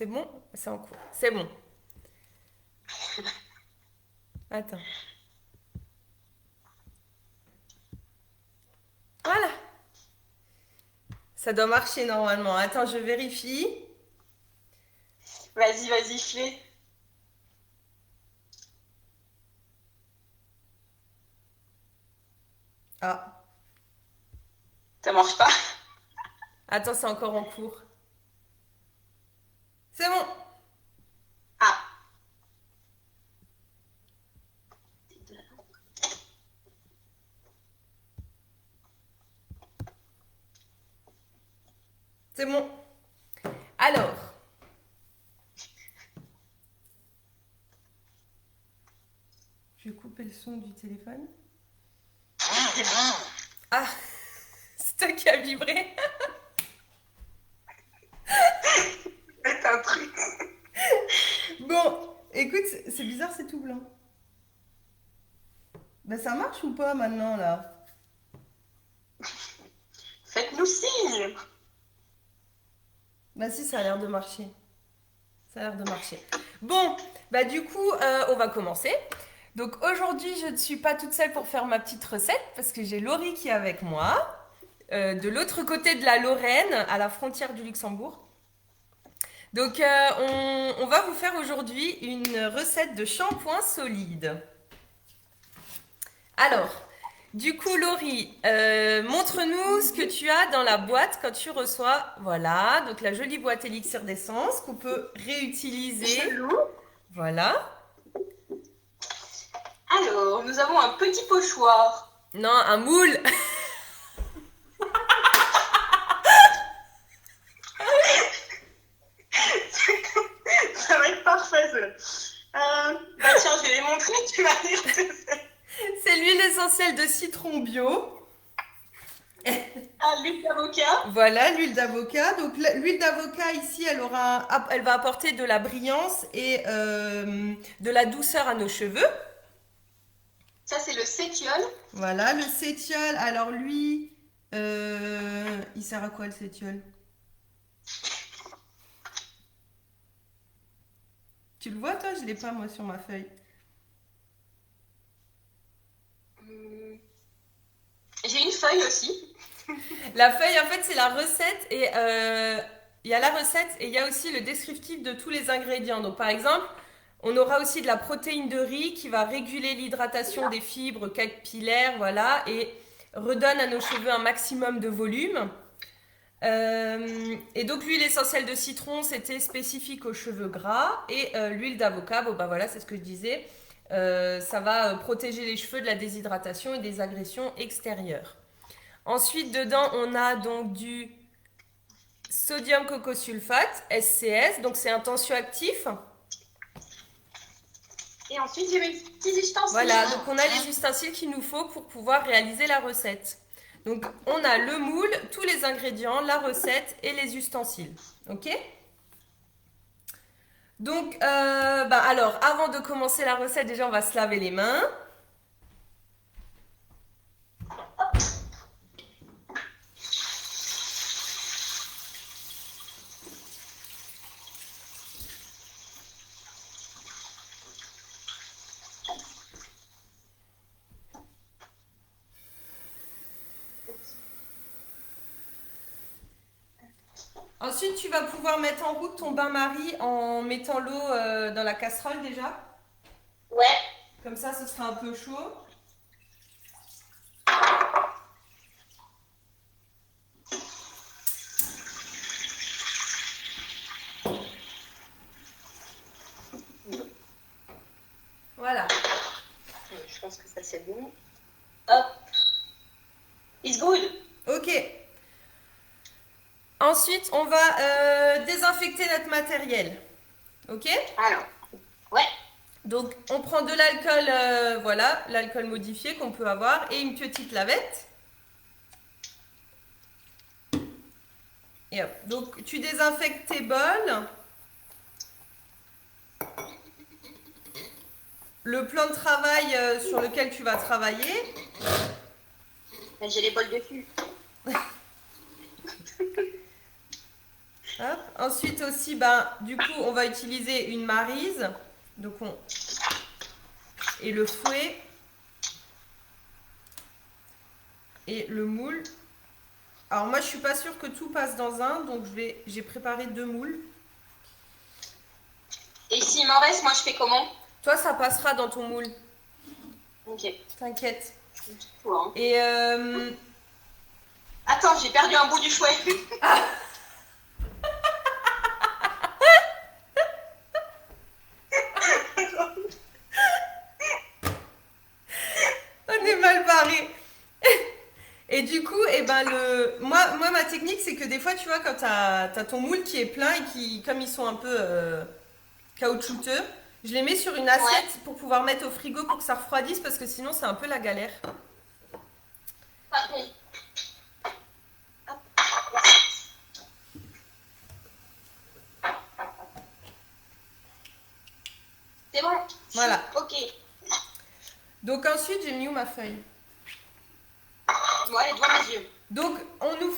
C'est bon? C'est en cours. C'est bon. Attends. Voilà. Ça doit marcher normalement. Attends, je vérifie. Vas-y, vas-y, fais. Ah. Ça marche pas. Attends, c'est encore en cours. C'est bon. Ah. C'est bon. Alors. Je vais couper le son du téléphone. Ah, c'est toi qui as vibré. C'est un truc. Bon, écoute, c'est bizarre, c'est tout blanc. Ben ça marche ou pas maintenant là? Faites-nous signe. Ben si, ça a l'air de marcher. Ça a l'air de marcher. Bon, bah du coup, on va commencer. Donc aujourd'hui, je ne suis pas toute seule pour faire ma petite recette parce que j'ai Laurie qui est avec moi, de l'autre côté de la Lorraine, à la frontière du Luxembourg. Donc on va vous faire aujourd'hui une recette de shampoing solide. Alors, du coup, Laurie, montre-nous ce que tu as dans la boîte quand tu reçois, voilà, donc la jolie boîte élixir d'essence qu'on peut réutiliser. Chelou. Voilà. Alors, nous avons un petit pochoir. Non, un moule. Ça va être parfait, ça. Bah tiens, je vais les montrer, tu vas dire ce que c'est. C'est l'huile essentielle de citron bio. Ah, l'huile d'avocat. Voilà, l'huile d'avocat. Donc l'huile d'avocat ici, elle va apporter de la brillance et de la douceur à nos cheveux. Ça, c'est le cétiol. Voilà, le cétiol. Alors lui, il sert à quoi le cétiol? Tu le vois toi? Je l'ai pas moi sur ma feuille. J'ai une feuille aussi. La feuille, en fait, c'est la recette et il y a la recette et il y a aussi le descriptif de tous les ingrédients. Donc, par exemple, on aura aussi de la protéine de riz qui va réguler l'hydratation des fibres capillaires, voilà, et redonne à nos cheveux un maximum de volume. Et donc, l'huile essentielle de citron, c'était spécifique aux cheveux gras. Et l'huile d'avocat, bon, bah voilà, c'est ce que je disais. Ça va protéger les cheveux de la déshydratation et des agressions extérieures. Ensuite, dedans, on a donc du sodium cocosulfate, SCS, donc c'est un tensioactif. Et ensuite, j'ai mes petits ustensiles. Voilà, donc on a les ustensiles qu'il nous faut pour pouvoir réaliser la recette. Donc on a le moule, tous les ingrédients, la recette et les ustensiles. Ok? Donc, alors, avant de commencer la recette, déjà on va se laver les mains. Ensuite, tu vas pouvoir mettre en route ton bain-marie en mettant l'eau dans la casserole déjà. Ouais. Comme ça, ce sera un peu chaud. Voilà. Je pense que ça, c'est bon. Hop. It's good. Ok. Ensuite, on va désinfecter notre matériel. Ok? Alors. Ouais. Donc, on prend de l'alcool, voilà, l'alcool modifié qu'on peut avoir, et une petite lavette. Et hop. Donc, tu désinfectes tes bols. Le plan de travail sur lequel tu vas travailler. J'ai les bols dessus. Hop. Ensuite aussi, ben, du coup, on va utiliser une maryse. Donc et le fouet. Et le moule. Alors moi, je suis pas sûre que tout passe dans un, donc j'ai préparé 2 moules. Et s'il m'en reste, moi, je fais comment? Toi, ça passera dans ton moule. Ok. T'inquiète. Tout, hein. Et Attends, j'ai perdu un bout du fouet. on est mal barré. Et du coup, eh ben moi, ma technique, c'est que des fois, tu vois, quand t'as ton moule qui est plein et qui, comme ils sont un peu caoutchouteux, je les mets sur une assiette pour pouvoir mettre au frigo pour que ça refroidisse parce que sinon, c'est un peu la galère. Parfait. C'est bon? Voilà. Ok. Donc ensuite, j'ai mis où ma feuille? Moi, elle est devant mes yeux. Donc,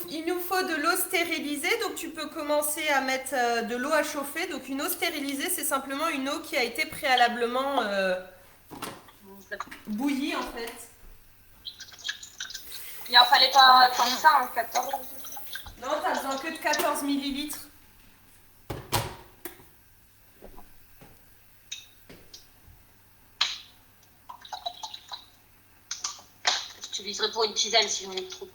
il nous faut de l'eau stérilisée. Donc, tu peux commencer à mettre de l'eau à chauffer. Donc, une eau stérilisée, c'est simplement une eau qui a été préalablement bouillie, en fait. Il en fallait pas tant que ça, hein, 14. Non, tu as besoin que de 14 millilitres. J'utiliserai pour une tisane si j'en ai trop.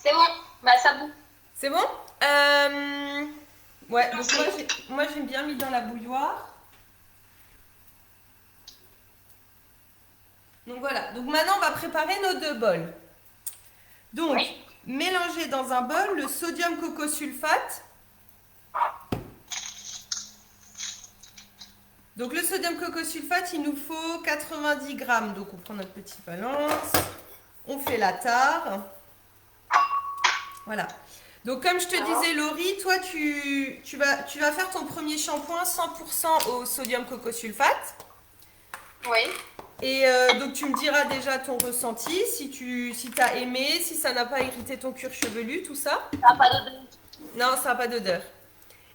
C'est bon, bah ça bout. C'est bon Ouais, donc moi j'ai bien mis dans la bouilloire. Donc voilà, donc maintenant on va préparer nos 2 bols. Donc, mélanger dans un bol le sodium cocosulfate. Donc le sodium cocosulfate, il nous faut 90 grammes. Donc on prend notre petite balance, on fait la tare. Voilà. Donc comme je te disais Laurie, toi tu vas faire ton premier shampoing 100% au sodium cocosulfate. Oui. Et donc tu me diras déjà ton ressenti, si t'as aimé, si ça n'a pas irrité ton cuir chevelu, tout ça. Ça n'a pas d'odeur. Non, ça n'a pas d'odeur.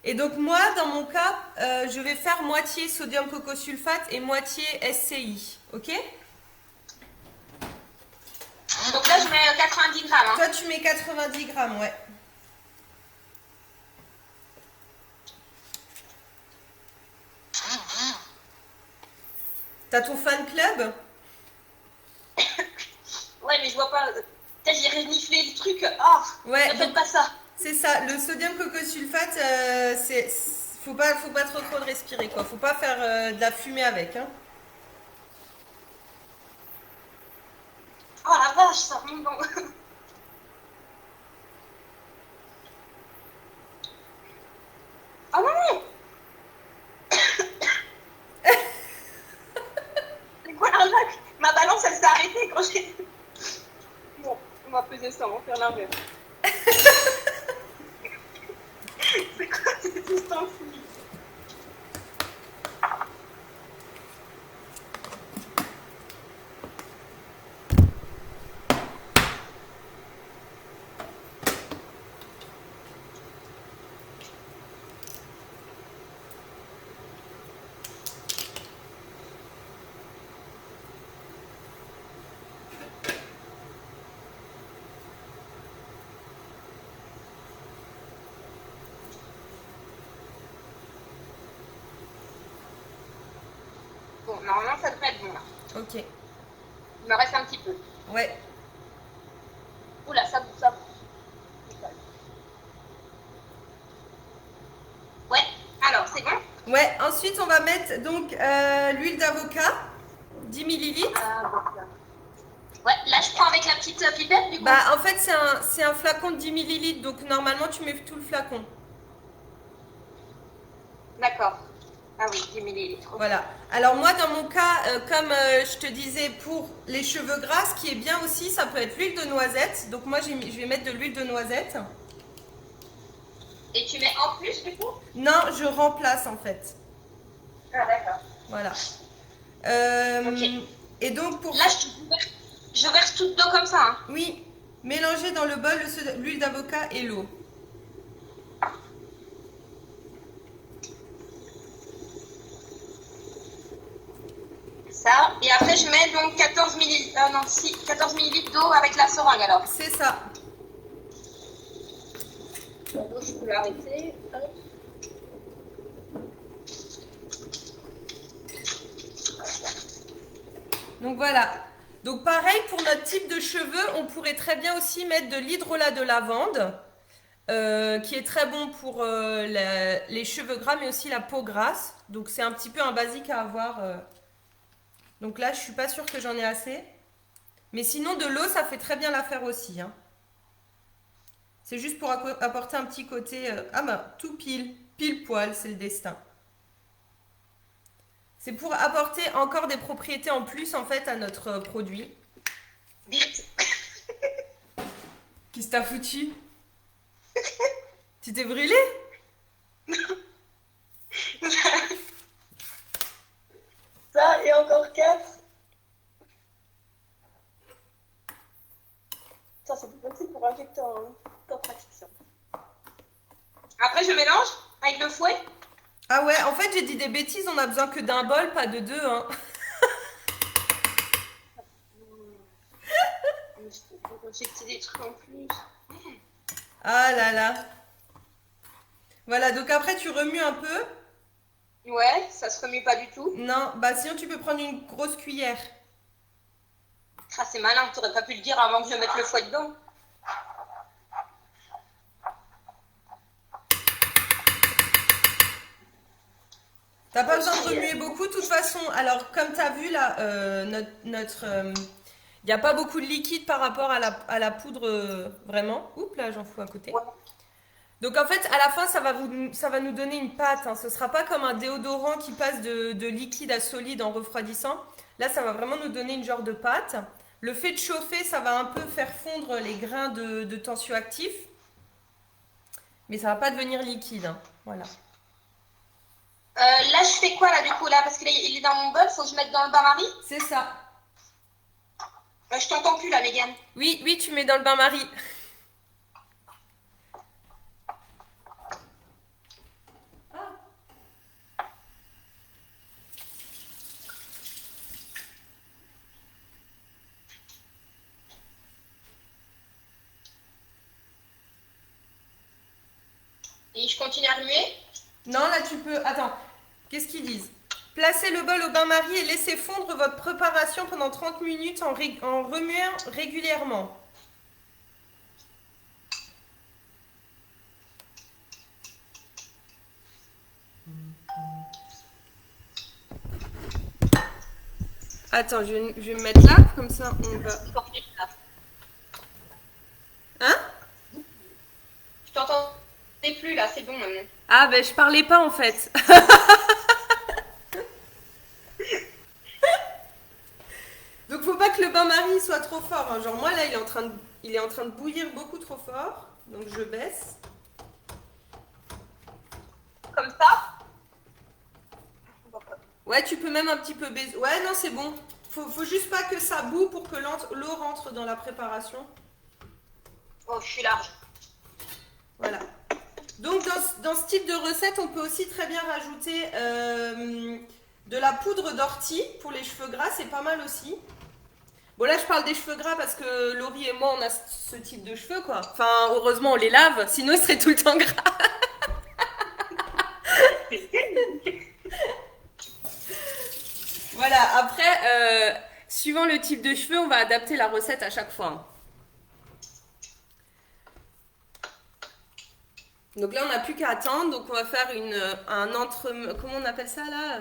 Et donc moi, dans mon cas, je vais faire moitié sodium cocosulfate et moitié SCI, ok? Donc là, je mets 90 grammes. Hein. Toi, tu mets 90 grammes, ouais. T'as ton fan club? Ouais, mais je vois pas. Peut-être j'ai reniflé le truc. Ah, Ouais, ne faites pas ça. C'est ça, le sodium cocosulfate, faut pas trop le respirer, quoi. Faut pas faire de la fumée avec, hein. Oh la vache, ça remonte dans... Oh non. C'est quoi l'arnaque? Ma balance, elle s'est arrêtée quand j'ai... Bon, on va peser ça, on va faire l'inverse. C'est quoi cette distance? Bon, normalement, ça devrait être bon, là. Ok. Il me reste un petit peu. Ouais. Oula, ça bouffe, ça bouffe. Ouais, alors, c'est bon? Ouais, ensuite on va mettre donc l'huile d'avocat, 10 millilitres. Ouais, là je prends avec la petite pipette du coup. Bah en fait c'est un flacon de 10 millilitres, donc normalement tu mets tout le flacon. D'accord. Ah oui, 10 millilitres. Voilà. Alors moi dans mon cas, comme je te disais pour les cheveux gras, ce qui est bien aussi, ça peut être l'huile de noisette. Donc moi je vais mettre de l'huile de noisette. Et tu mets en plus du coup? Non, je remplace en fait. Ah d'accord. Voilà. Ok. Et donc pour... Là, je verse tout dedans comme ça. Hein. Oui, mélangez dans le bol l'huile d'avocat et l'eau. Ça. Et après, je mets donc 14 millilitres, non, si, 14 millilitres d'eau avec la seringue alors. C'est ça. L'eau, je peux l'arrêter. Hop. Donc voilà. Donc pareil, pour notre type de cheveux, on pourrait très bien aussi mettre de l'hydrolat de lavande, qui est très bon pour les cheveux gras, mais aussi la peau grasse. Donc c'est un petit peu un basique à avoir. Donc là, je suis pas sûre que j'en ai assez. Mais sinon, de l'eau, ça fait très bien l'affaire aussi. Hein. C'est juste pour apporter un petit côté... ah bah, tout pile poil, c'est le destin. C'est pour apporter encore des propriétés en plus, en fait, à notre produit. Vite. Qu'est-ce que t'as foutu? Tu t'es brûlé? Ça, et encore 4. Ça, c'est plus facile pour injecter en pratique, ça. Après, je mélange avec le fouet. Ah ouais, en fait, j'ai dit des bêtises, on a besoin que d'un bol, pas de deux. Hein. Je peux injecter des trucs en plus. Ah là là. Voilà, donc après, tu remues un peu. Ouais, ça se remue pas du tout. Non, bah sinon, tu peux prendre une grosse cuillère. Ah, c'est malin, t'aurais pas pu le dire avant que je mette le fouet dedans. T'as pas besoin de remuer beaucoup, de toute façon. Alors, comme t'as vu là, il n'y a pas beaucoup de liquide par rapport à la poudre, vraiment. Oups, là, j'en fous à côté. Ouais. Donc, en fait, à la fin, ça va nous donner une pâte. Hein. Ce sera pas comme un déodorant qui passe de liquide à solide en refroidissant. Là, ça va vraiment nous donner une genre de pâte. Le fait de chauffer, ça va un peu faire fondre les grains de tensioactifs. Mais ça va pas devenir liquide. Hein. Voilà. Là, je fais quoi là du coup là? Parce qu'il est dans mon bol, faut que je mette dans le bain-marie. C'est ça. Je t'entends plus là, Mégane. Oui, oui, tu mets dans le bain-marie. Et je continue à remuer. Non, là tu peux. Attends, qu'est-ce qu'ils disent? Placez le bol au bain-marie et laissez fondre votre préparation pendant 30 minutes en remuant régulièrement. Attends, je vais me mettre là, comme ça on va. Hein? Je t'entendais plus là, c'est bon maintenant. Ah ben je parlais pas en fait. Donc faut pas que le bain-marie soit trop fort. Hein. Genre moi là il est en train de bouillir beaucoup trop fort. Donc je baisse. Comme ça? Ouais, tu peux même un petit peu baiser. Ouais, non, c'est bon. Faut juste pas que ça boue pour que l'eau rentre dans la préparation. Oh, je suis large. Voilà. Donc, dans ce type de recette, on peut aussi très bien rajouter de la poudre d'ortie pour les cheveux gras. C'est pas mal aussi. Bon, là, je parle des cheveux gras parce que Laurie et moi, on a ce type de cheveux, quoi. Enfin, heureusement, on les lave. Sinon, ils seraient tout le temps gras. Voilà, après, suivant le type de cheveux, on va adapter la recette à chaque fois. Donc là, on n'a plus qu'à attendre. Donc on va faire un entremets, comment on appelle ça là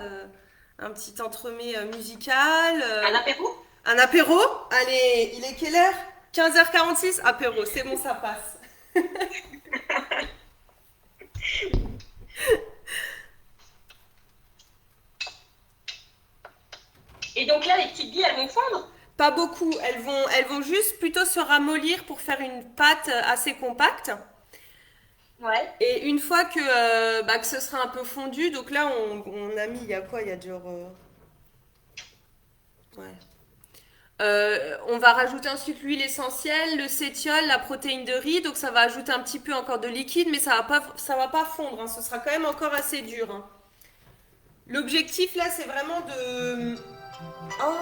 un petit entremets musical. Un apéro? Un apéro. Allez, il est quelle heure? 15h46, apéro, c'est bon, ça passe. Et donc là, les petites billes, elles vont fondre? Pas beaucoup, elles vont juste plutôt se ramollir pour faire une pâte assez compacte. Ouais. Et une fois que ce sera un peu fondu, donc là on a mis, il y a quoi? Il y a genre... ouais. On va rajouter ensuite l'huile essentielle, le cétiol, la protéine de riz. Donc ça va ajouter un petit peu encore de liquide, mais ça va pas fondre, hein. Ce sera quand même encore assez dur, hein. L'objectif là, c'est vraiment de... Oh,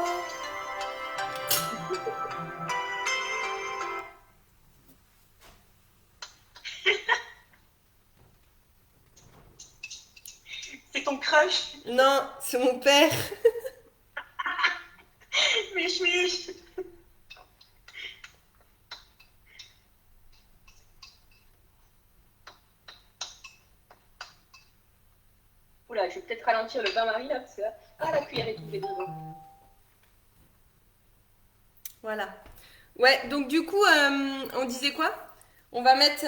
C'est ton crush. non, c'est mon père. Mich, mich. Oula, je vais peut-être ralentir le bain-marie là, parce que là, ah, la cuillère est tombée dedans. Voilà. Ouais, donc du coup, on disait quoi? On va mettre...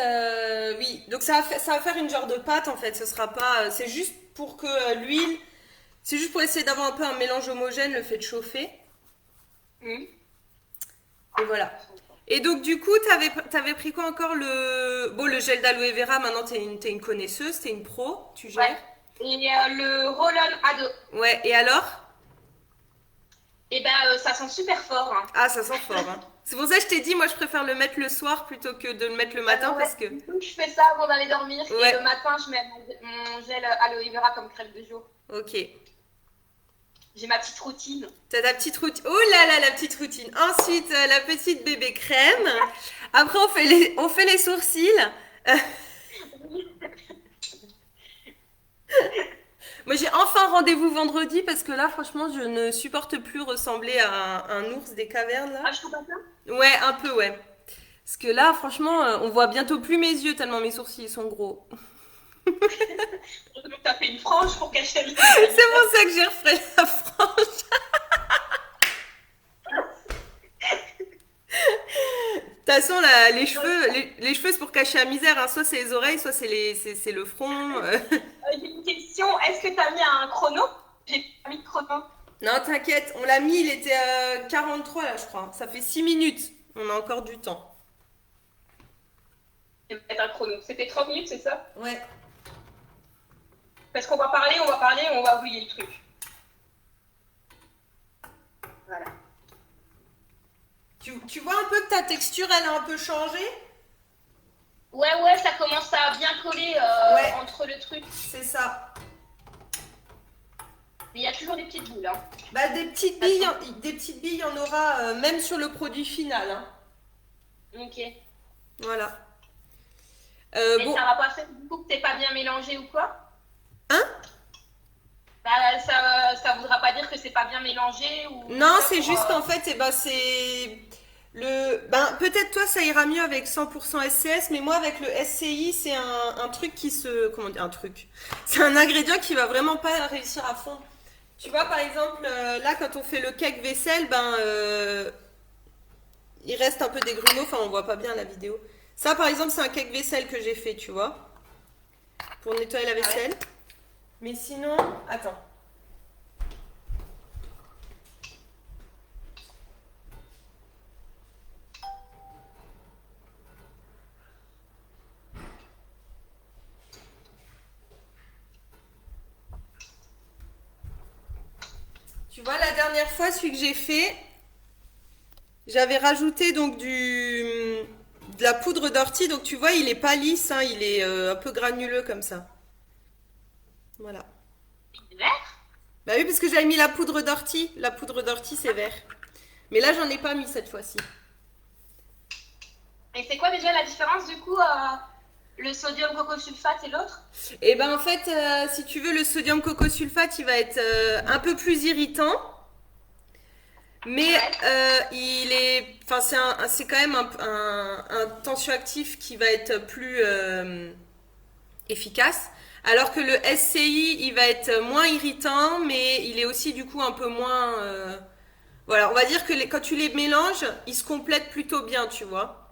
oui, donc ça va faire une genre de pâte en fait. Ce sera pas... c'est juste pour que l'huile... C'est juste pour essayer d'avoir un peu un mélange homogène, le fait de chauffer. Hum. Et voilà. Et donc du coup, t'avais pris quoi encore le... Bon, le gel d'aloe vera, maintenant t'es une connaisseuse, t'es une pro, tu gères. Ouais. Et le roll-on ado. Ouais, et alors? Et ben, ça sent super fort. Hein. Ah, ça sent fort, hein. C'est pour ça que je t'ai dit, moi je préfère le mettre le soir plutôt que de le mettre le matin Ouais. parce que... Du coup, je fais ça avant d'aller dormir. Ouais. Et le matin, je mets mon gel aloe vera comme crème de jour. Ok. J'ai ma petite routine. T'as ta petite routine. Oh là là, la petite routine. Ensuite, la petite bébé crème. Après, on fait les sourcils. Moi, j'ai enfin rendez-vous vendredi parce que là, franchement, je ne supporte plus ressembler à un ours des cavernes, là. Ah, je trouve pas ça. Ouais, un peu, ouais. Parce que là, franchement, on voit bientôt plus mes yeux tellement mes sourcils sont gros. Donc, t'as fait une frange pour cacher le C'est pour ça que j'ai refait la frange. De toute façon, là, les cheveux, c'est pour cacher la misère, hein. Soit c'est les oreilles, soit c'est le front. J'ai une question. Est-ce que t'as mis un chrono? J'ai pas mis de chrono. Non, t'inquiète, on l'a mis, il était 43 là, je crois. Ça fait 6 minutes. On a encore du temps. Je vais mettre un chrono. C'était 30 minutes, c'est ça? Ouais. Parce qu'on va parler, on va oublier le truc. Voilà. Tu vois un peu que ta texture, elle a un peu changé? Ouais, ça commence à bien coller Ouais. entre le truc. C'est ça. Mais il y a toujours des petites boules. Hein. Bah, des petites billes, il y en aura même sur le produit final, hein. Ok. Voilà. Et Bon. ça va pas faire du coup que t'es pas bien mélangé ou quoi? Hein? Bah, ça voudra pas dire que c'est pas bien mélangé ou... Non, c'est juste qu'en fait, eh ben, c'est... peut-être toi, ça ira mieux avec 100% SCS, mais moi, avec le SCI, c'est un truc qui se... Comment dire? Un truc. C'est un ingrédient qui va vraiment pas réussir à fond. Tu vois, par exemple, là, quand on fait le cake vaisselle, il reste un peu des grumeaux, enfin, on voit pas bien la vidéo. Ça, par exemple, c'est un cake vaisselle que j'ai fait, tu vois, pour nettoyer la vaisselle. Ouais. Mais sinon, attends. Tu vois, la dernière fois, celui que j'ai fait, j'avais rajouté donc de la poudre d'ortie. Donc tu vois, il est pas lisse, hein, il est un peu granuleux comme ça. Voilà. Vert? Bah oui, parce que j'avais mis la poudre d'ortie. La poudre d'ortie, c'est vert. Mais là, j'en ai pas mis cette fois-ci. Et c'est quoi déjà la différence du coup le sodium cocosulfate et l'autre? Et ben en fait, si tu veux, le sodium cocosulfate, il va être un peu plus irritant. Mais enfin, c'est quand même un tensioactif qui va être plus efficace. Alors que le SCI, il va être moins irritant, mais il est aussi du coup un peu moins. Voilà, on va dire que quand tu les mélanges, ils se complètent plutôt bien, tu vois.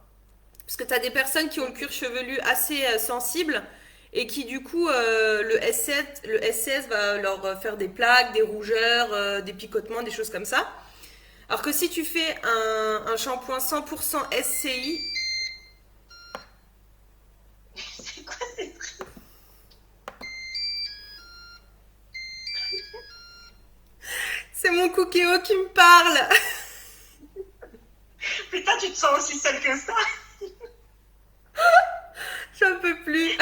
Parce que tu as des personnes qui ont le cuir chevelu assez sensible et qui du coup, le SCS va leur faire des plaques, des rougeurs, des picotements, des choses comme ça. Alors que si tu fais un shampoing 100% SCI... C'est quoi ces trucs? C'est mon cookéo qui me parle. tu te sens aussi seule que ça. J'en peux plus.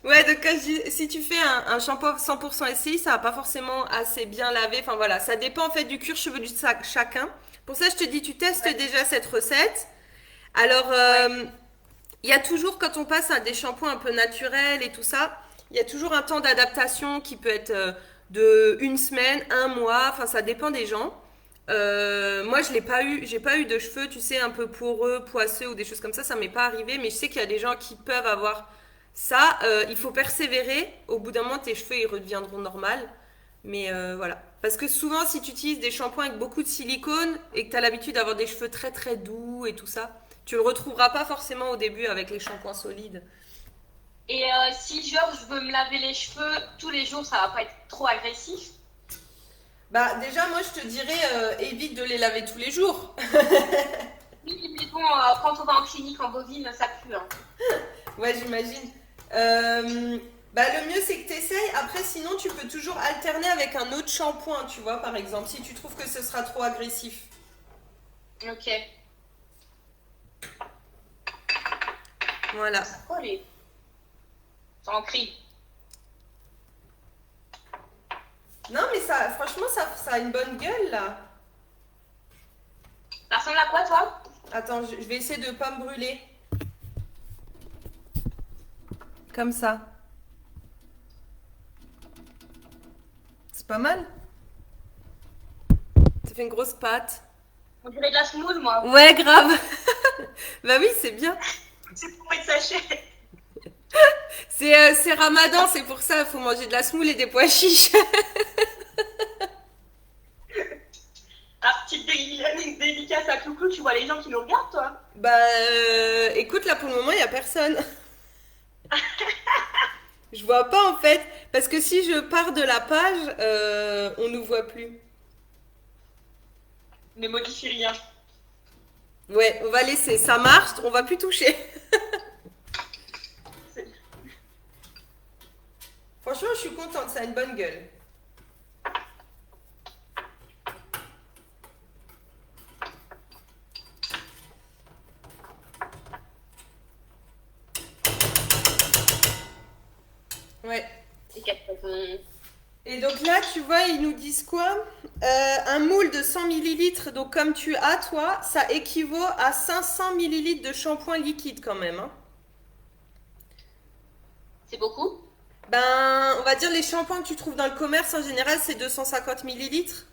Ouais, donc si tu fais un shampoing 100% SCI, ça va pas forcément assez bien laver. Enfin voilà, ça dépend en fait du cuir chevelu de chacun. Pour ça, je te dis, tu testes déjà cette recette. Alors, Ouais. il y a toujours, quand on passe à des shampoings un peu naturels et tout ça, il y a toujours un temps d'adaptation qui peut être de une semaine, un mois, enfin ça dépend des gens. Moi, je l'ai pas eu, j'ai pas eu de cheveux, tu sais, un peu poreux, poisseux ou des choses comme ça m'est pas arrivé, mais je sais qu'il y a des gens qui peuvent avoir ça. Il faut persévérer. Au bout d'un moment, tes cheveux ils redeviendront normaux. Mais voilà. Parce que souvent, si tu utilises des shampoings avec beaucoup de silicone et que tu as l'habitude d'avoir des cheveux très très doux et tout ça, tu le retrouveras pas forcément au début avec les shampoings solides. Et si genre je veux me laver les cheveux tous les jours, ça va pas être trop agressif? Bah déjà, moi je te dirais, évite de les laver tous les jours. Oui, mais bon, quand on va en clinique en bovine, ça pue, hein. Ouais, j'imagine. Euh, Bah le mieux c'est que tu essayes. Après, sinon, tu peux toujours alterner avec un autre shampoing, tu vois, par exemple, si tu trouves que ce sera trop agressif. Ok. Voilà. Ça colle. Ça en crie. Non, mais ça, franchement, ça a une bonne gueule là. Ça ressemble à quoi, toi? Attends, je vais essayer de pas me brûler. Comme ça. C'est pas mal. Ça fait une grosse pâte. On dirait de la semoule, moi. Ouais, grave. Bah oui, c'est bien. C'est pour de sachet. C'est Ramadan, c'est pour ça, il faut manger de la semoule et des pois chiches. Alors, petite dédicace à Clouclou, tu vois les gens qui nous regardent, toi? Bah écoute, là pour le moment, il y a personne. Je vois pas en fait, parce que si je pars de la page, on nous voit plus. Ne modifie rien. Ouais, on va laisser, ça marche, on va plus toucher. Franchement, je suis contente, ça a une bonne gueule. Ouais. Et donc là, tu vois, ils nous disent quoi? Un moule de 100 millilitres, donc comme tu as toi, ça équivaut à 500 millilitres de shampoing liquide quand même, hein. C'est beaucoup? Ben, on va dire les shampoings que tu trouves dans le commerce en général, c'est 250 millilitres.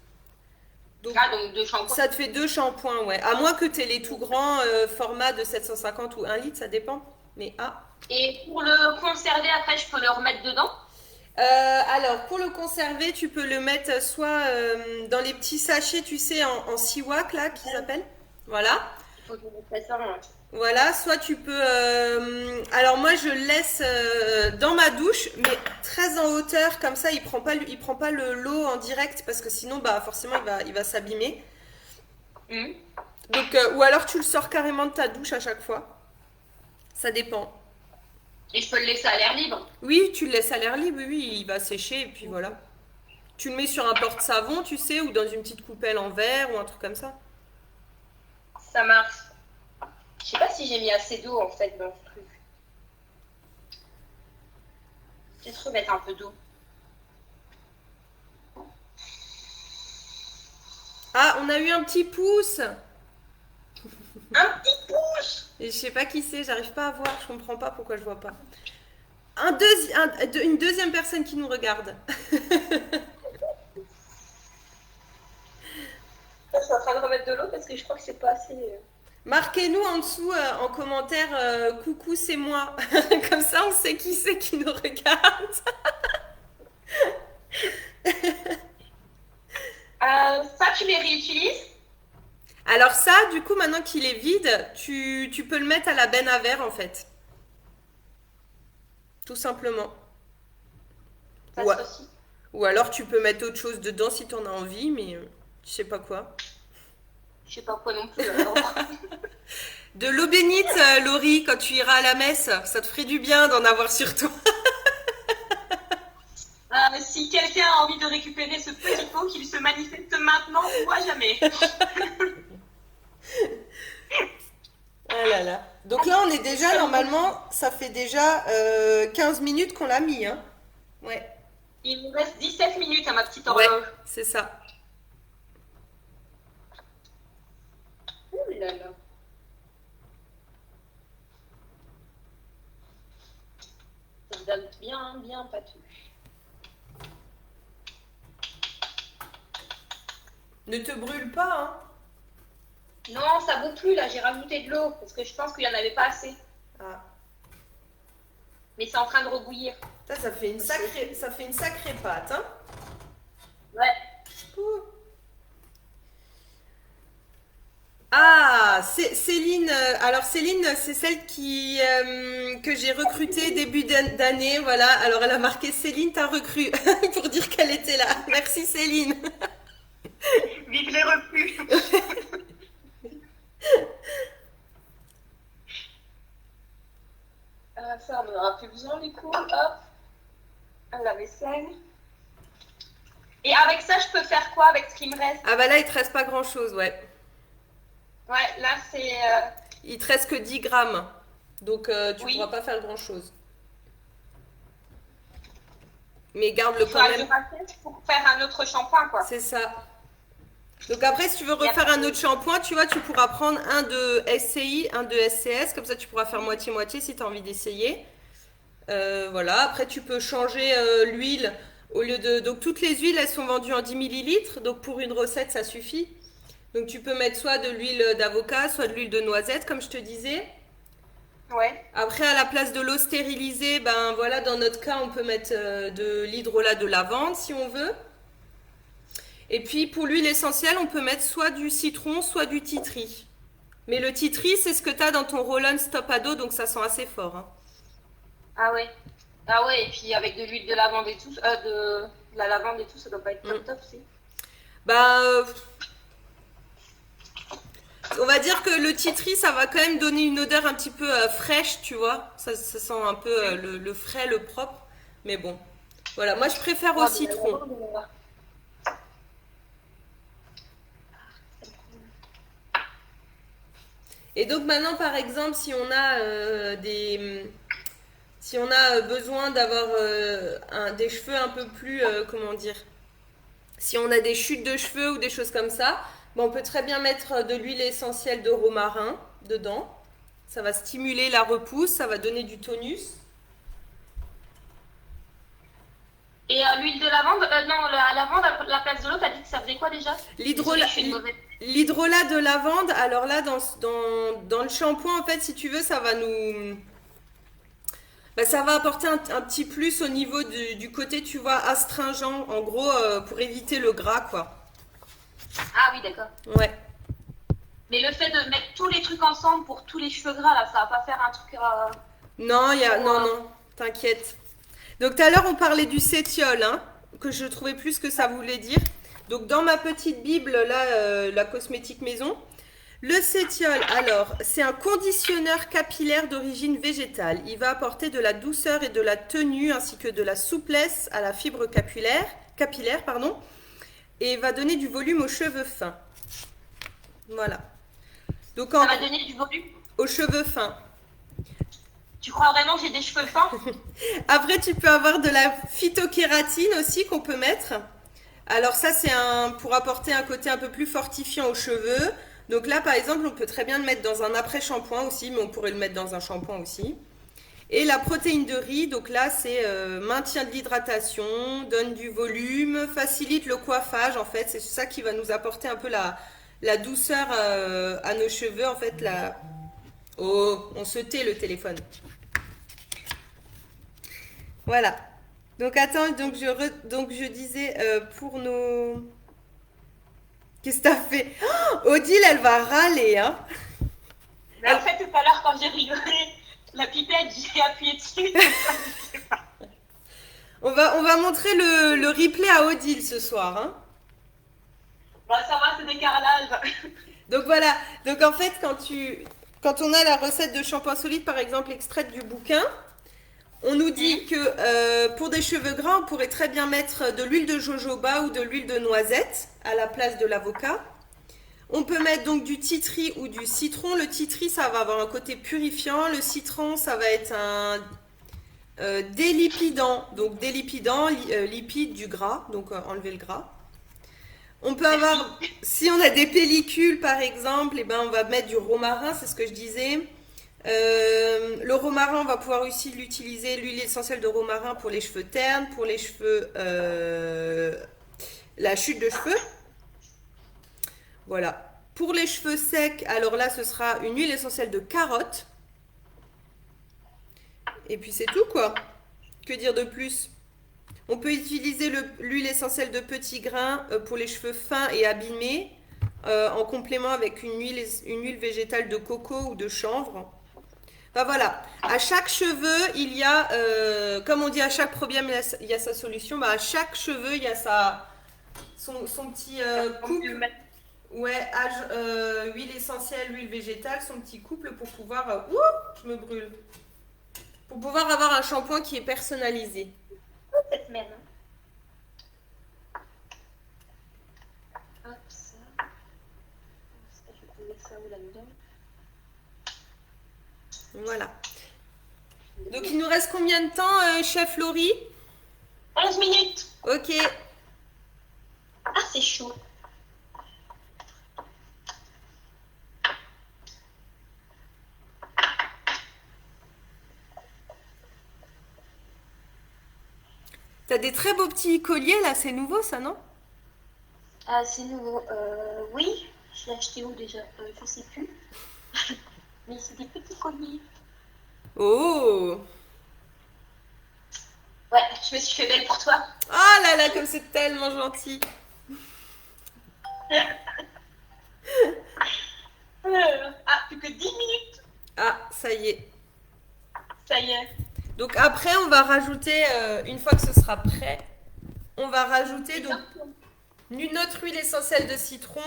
Donc Ah, donc deux shampoings. ça te fait deux shampoings, ouais. À moins que tu aies les tout grands formats de 750 ou 1 litre, ça dépend. Mais ah. Et pour le conserver, après, je peux le remettre dedans? Alors, pour le conserver, tu peux le mettre soit dans les petits sachets, tu sais, en siwak, là, qu'ils appellent. Voilà. Il faut que je fasse ça, hein. Voilà, soit tu peux... alors moi, je le laisse dans ma douche, mais très en hauteur, comme ça, il prend pas l'eau en direct, parce que sinon, bah, forcément, il va s'abîmer. Mhm. Donc, ou alors tu le sors carrément de ta douche à chaque fois. Ça dépend. Et je peux le laisser à l'air libre. Oui, tu le laisses à l'air libre, oui, oui, il va sécher, et puis voilà. Tu le mets sur un porte-savon, tu sais, ou dans une petite coupelle en verre, ou un truc comme ça. Ça marche. Je sais pas si j'ai mis assez d'eau, en fait, dans ce truc. Peut-être remettre un peu d'eau. Ah, on a eu un petit pouce. Un petit pouce! Et je sais pas qui c'est, j'arrive pas à voir, je comprends pas pourquoi je vois pas. Une deuxième personne qui nous regarde. Je suis en train de remettre de l'eau parce que je crois que c'est pas assez. Marquez-nous en dessous en commentaire coucou, c'est moi. Comme ça, on sait qui c'est qui nous regarde. Ça, tu les réutilises? Alors ça, du coup, maintenant qu'il est vide, tu peux le mettre à la benne à verre en fait. Tout simplement. Ça Ouais. se aussi. Ou alors tu peux mettre autre chose dedans si t'en as envie, mais je sais pas quoi. Je sais pas quoi non plus. Alors. De l'eau bénite, Laurie, quand tu iras à la messe, ça te ferait du bien d'en avoir sur toi. Si quelqu'un a envie de récupérer ce petit pot, qu'il se manifeste maintenant ou à jamais. là là. Donc là, on est déjà, normalement, ça fait déjà 15 minutes qu'on l'a mis, hein. Ouais. Il nous reste 17 minutes à ma petite Ouais, horloge. c'est ça. Ouh là là. Ça donne bien pâteux. Ne te brûle pas, hein. Non, ça bout plus là, j'ai rajouté de l'eau parce que je pense qu'il n'y en avait pas assez. Ah. Mais c'est en train de rebouillir. Ça fait une sacrée pâte, hein. Ouais. Ouh. Ah, Céline. Alors Céline, c'est celle que j'ai recrutée début d'année. Voilà. Alors elle a marqué Céline, t'as recrue pour dire qu'elle était là. Merci Céline. Vive les reflux. Ça, on n'en aura plus besoin du coup. Hop. La vaisselle. Et avec ça, je peux faire quoi avec ce qui me reste? Ah bah là, il te reste pas grand-chose, ouais. Ouais, là, c'est... Il te reste que 10 grammes. Donc tu Oui. pourras pas faire grand-chose. Mais garde-le Il quand faudra que je même. rassèche pour faire un autre shampoing, quoi. C'est ça. Donc après, si tu veux refaire un autre shampoing, tu vois, tu pourras prendre un de SCI, un de SCS. Comme ça, tu pourras faire moitié-moitié si tu as envie d'essayer. Voilà. Après, tu peux changer l'huile. Au lieu de... Donc toutes les huiles, elles sont vendues en 10 millilitres. Donc pour une recette, ça suffit. Donc tu peux mettre soit de l'huile d'avocat, soit de l'huile de noisette, comme je te disais. Ouais. Après, à la place de l'eau stérilisée, ben voilà, dans notre cas, on peut mettre de l'hydrolat de lavande si on veut. Et puis pour l'huile essentielle, on peut mettre soit du citron, soit du titri. Mais le titri, c'est ce que tu as dans ton roll-on stop à dos, donc ça sent assez fort, hein. Ah ouais. Ah ouais, et puis avec de l'huile de lavande et tout, de la lavande et tout, ça doit pas être top top, si. Bah, on va dire que le titri, ça va quand même donner une odeur un petit peu fraîche, tu vois. Ça sent un peu le frais, le propre. Mais bon, voilà. Moi, je préfère au citron. Et donc maintenant, par exemple, si on a si on a besoin d'avoir des cheveux un peu plus, comment dire, si on a des chutes de cheveux ou des choses comme ça, ben on peut très bien mettre de l'huile essentielle de romarin dedans. Ça va stimuler la repousse, ça va donner du tonus. Et l'huile de lavande, non, la lavande à la place de l'eau, t'as dit que ça faisait quoi déjà? L'hydrolat de lavande, alors là, dans le shampoing, en fait, si tu veux, ça va nous... Bah, ça va apporter un petit plus au niveau du côté, tu vois, astringent, en gros, pour éviter le gras, quoi. Ah oui, d'accord. Ouais. Mais le fait de mettre tous les trucs ensemble pour tous les cheveux gras, là, ça va pas faire un truc... Non, non, t'inquiète. Donc tout à l'heure, on parlait du cétiol, hein, que je trouvais plus ce que ça voulait dire. Donc dans ma petite Bible, là, la cosmétique maison, le cétiol, alors, c'est un conditionneur capillaire d'origine végétale. Il va apporter de la douceur et de la tenue, ainsi que de la souplesse à la fibre capillaire, et va donner du volume aux cheveux fins. Voilà. Donc Ça va donner du volume aux cheveux fins. Tu crois vraiment que j'ai des cheveux fins? Après, tu peux avoir de la phytokératine aussi qu'on peut mettre. Alors ça, c'est pour apporter un côté un peu plus fortifiant aux cheveux. Donc là, par exemple, on peut très bien le mettre dans un après-shampoing aussi, mais on pourrait le mettre dans un shampoing aussi. Et la protéine de riz, donc là, c'est maintien de l'hydratation, donne du volume, facilite le coiffage, en fait. C'est ça qui va nous apporter un peu la douceur à nos cheveux, en fait. Oh, on se tait le téléphone. Voilà. Donc attends, donc je disais pour nos... Qu'est-ce que t'as fait? Oh, Odile, elle va râler, hein. Mais en fait, tout à l'heure, quand j'ai rigolé, la pipette, j'ai appuyé dessus. On va montrer le replay à Odile ce soir, hein. Bah ça va, c'est des carrelages. Donc voilà. Donc en fait, quand on a la recette de shampoing solide, par exemple, extraite du bouquin, on nous dit que pour des cheveux gras, on pourrait très bien mettre de l'huile de jojoba ou de l'huile de noisette à la place de l'avocat. On peut mettre donc du titri ou du citron. Le titri, ça va avoir un côté purifiant. Le citron, ça va être un délipidant. Donc délipidant, lipide du gras, donc enlever le gras. On peut avoir, si on a des pellicules par exemple, eh ben on va mettre du romarin, c'est ce que je disais. Le romarin, on va pouvoir aussi l'utiliser, l'huile essentielle de romarin pour les cheveux ternes, pour les cheveux, la chute de cheveux. Voilà. Pour les cheveux secs, alors là, ce sera une huile essentielle de carotte. Et puis c'est tout, quoi. Que dire de plus? On peut utiliser l'huile essentielle de petits grains pour les cheveux fins et abîmés, en complément avec une huile végétale de coco ou de chanvre. Enfin voilà, à chaque cheveu, il y a, comme on dit, à chaque problème, il y a sa solution. Bah, à chaque cheveu, il y a son petit couple. Ouais, huile essentielle, huile végétale, son petit couple pour pouvoir... ouh, je me brûle. Pour pouvoir avoir un shampoing qui est personnalisé. Cette semaine. Hop, ça. Je vais mettre ça où là-dedans. Voilà. Donc il nous reste combien de temps, chef Laurie? 11 minutes. Ok. Ah, c'est chaud. T'as des très beaux petits colliers là, c'est nouveau ça, non? Ah, c'est nouveau. Oui, je l'ai acheté où déjà? Je sais plus. Mais c'est des petits colliers. Oh! Ouais, je me suis fait belle pour toi. Oh là là, comme c'est tellement gentil. Ah, plus que 10 minutes. Ah, ça y est. Ça y est. Donc après, on va rajouter, une fois que ce sera prêt, on va rajouter donc notre huile essentielle de citron,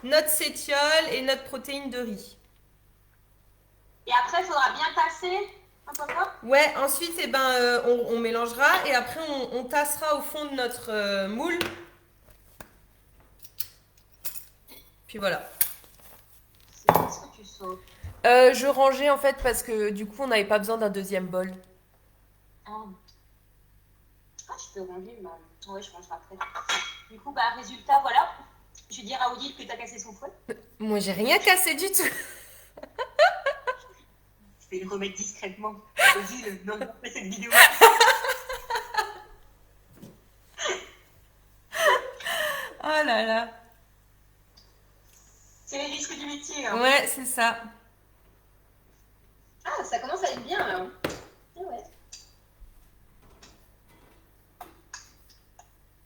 notre cétiole et notre protéine de riz. Et après, il faudra bien tasser un peu quoi. Ouais, ensuite, eh ben, on mélangera et après, on tassera au fond de notre moule. Puis voilà. Qu'est-ce que tu sens? Je rangeais en fait parce que du coup, on n'avait pas besoin d'un deuxième bol. Ah, je peux ranger, mais ouais, je rangerai après. Du coup, bah, résultat, voilà. Je vais dire à Odile que t'as cassé son fouet. Moi, j'ai rien cassé du tout. Je vais le remettre discrètement. Odile, non, non, fais cette vidéo. Oh là là. C'est les risques du métier. Hein. Ouais, c'est ça. Ah, ça commence à être bien là. Ah ouais.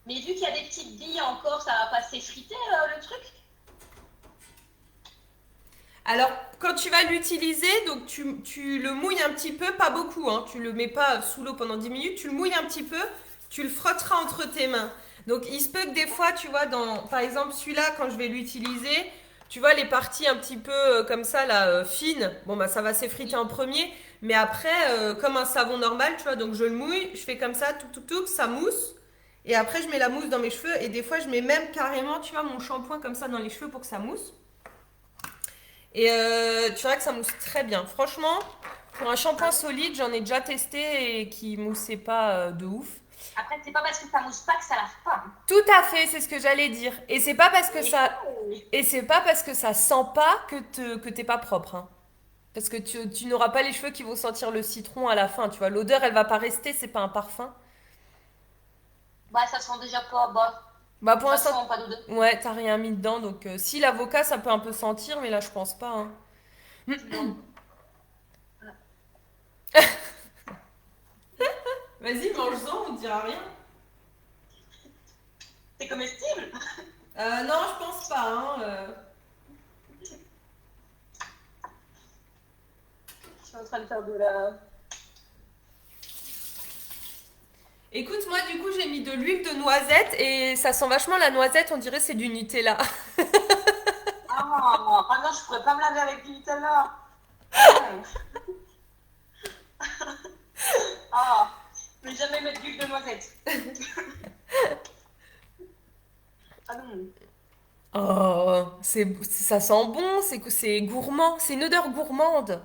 Mais vu qu'il y a des petites billes encore, ça va pas s'effriter le truc? Alors, quand tu vas l'utiliser, donc tu le mouilles un petit peu, pas beaucoup, hein, tu le mets pas sous l'eau pendant 10 minutes, tu le mouilles un petit peu, tu le frotteras entre tes mains. Donc, il se peut que des fois, tu vois, par exemple, celui-là, quand je vais l'utiliser, tu vois, les parties un petit peu comme ça, là, fines, bon, bah, ça va s'effriter en premier, mais après, comme un savon normal, tu vois, donc je le mouille, je fais comme ça, tout, ça mousse, et après, je mets la mousse dans mes cheveux, et des fois, je mets même carrément, tu vois, mon shampoing comme ça dans les cheveux pour que ça mousse. Et tu verras que ça mousse très bien. Franchement, pour un shampoing solide, j'en ai déjà testé et qui moussait pas de ouf. Après, c'est pas parce que ça mousse pas que ça lave pas. Tout à fait, c'est ce que j'allais dire. Et c'est pas parce que ça sent pas que t'es pas propre. Hein. Parce que tu n'auras pas les cheveux qui vont sentir le citron à la fin. Tu vois, l'odeur, elle va pas rester. C'est pas un parfum. Bah, ça sent déjà pas. Bah pour Ça l'instant, sent pas d'odeur. ouais, t'as rien mis dedans. Donc si l'avocat, ça peut un peu sentir, mais là, je pense pas. Hein. Non. Vas-y, mange-en, on te dira rien. C'est comestible? Non, je pense pas. Hein, Je suis en train de faire de la... Écoute, moi du coup j'ai mis de l'huile de noisette et ça sent vachement la noisette, on dirait c'est du Nutella. Ah non, je pourrais pas me laver avec du Nutella. Non. Ah, mais jamais mettre d'huile de noisette. Ah non. Oh, ça sent bon, c'est gourmand, c'est une odeur gourmande.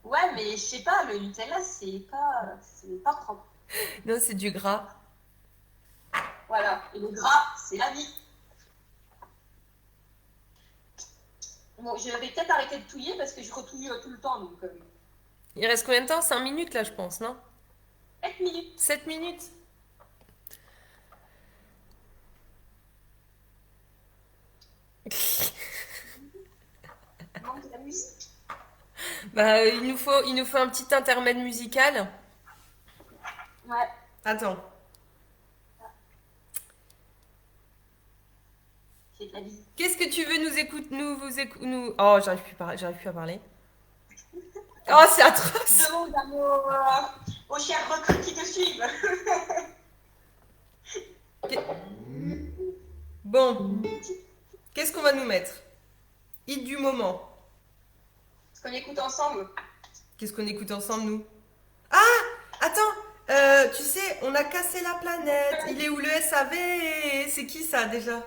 Ouais, mais je sais pas, le Nutella, c'est pas propre. Non, c'est du gras. Voilà. Et le gras, c'est la vie. Bon, je vais peut-être arrêter de touiller parce que je retouille tout le temps, donc Il reste combien de temps? 5 minutes là, je pense, non? 7 minutes. 7 minutes? Manque de la musique. Bah, il nous faut un petit intermède musical. Ouais. Attends. C'est de la vie. Qu'est-ce que tu veux nous écouter, nous... Oh, j'arrive plus à parler. Oh, c'est atroce. Demande à aux chers recrues qui te suivent. Bon, qu'est-ce qu'on va nous mettre? Hit du moment. Ce qu'on écoute ensemble. Qu'est-ce qu'on écoute ensemble, nous? Attends, tu sais, on a cassé la planète. Il est où le SAV? C'est qui ça déjà?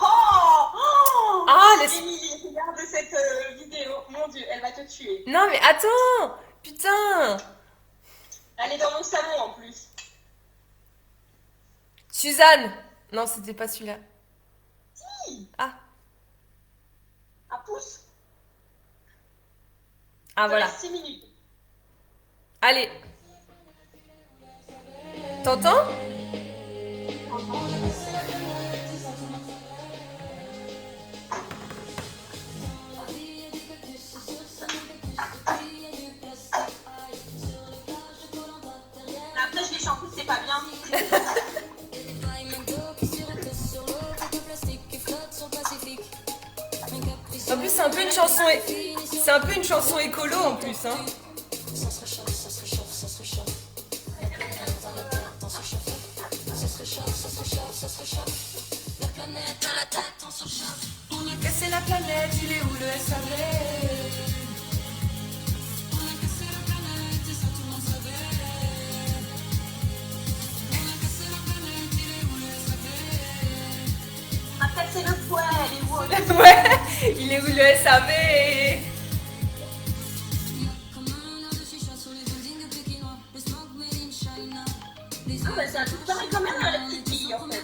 Oh, Ah, laisse... Émilie, regarde cette vidéo. Mon Dieu, elle va te tuer. Non, mais attends! Putain! Elle est dans mon salon en plus. Suzanne! Non, c'était pas celui-là. Ah, Un pouce. ah Ça voilà. reste 6 minutes. Allez. T'entends? Après, je les chante, c'est pas bien. En plus, c'est un peu une chanson... C'est un peu une chanson écolo en plus, hein. Casser la planète, il est où le SAV? Après, c'est le fouet, les mots. Ouais, il est où le SAV? Ah, bah, c'est un truc pareil quand même à la petite fille, en fait.